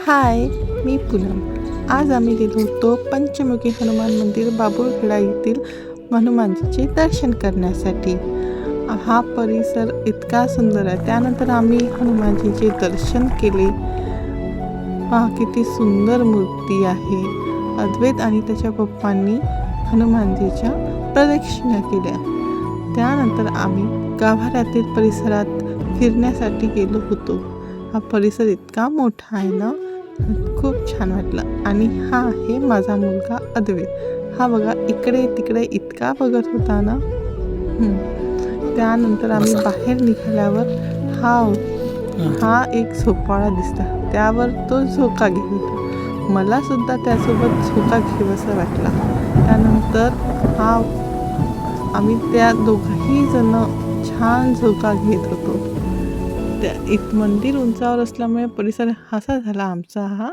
हाय, मी पूनम. आज आम्ही गेलो होतो पंचमुखी हनुमान मंदिर बाबुळखेडा येथील हनुमानजीचे दर्शन करण्यासाठी. हा परिसर इतका सुंदर आहे. त्यानंतर आम्ही हनुमानजीचे दर्शन केले. पहा किती सुंदर मूर्ती आहे. अद्वैत आणि त्याच्या पप्पांनी हनुमानजीच्या प्रदक्षिणा केल्या. त्यानंतर आम्ही गाभाऱ्यातील परिसरात फिरण्यासाठी गेलो होतो. हा परिसर इतका मोठा आहे ना, खूप छान वाटलं. आणि हा आहे माझा मुलगा अद्वैत. हा बघा इकडे तिकडे इतका बघत होता ना. त्यानंतर आम्ही बाहेर निघाल्यावर हा एक झोपाळा दिसला. त्यावर तो झोका घेत होता. मला सुद्धा त्यासोबत झोका घ्यावासा वाटला. त्यानंतर आम्ही त्या दोघंही जण छान झोका घेत होतो. मंदिर उंचावर असल्यामुळे परिसर असा झाला आमचा हा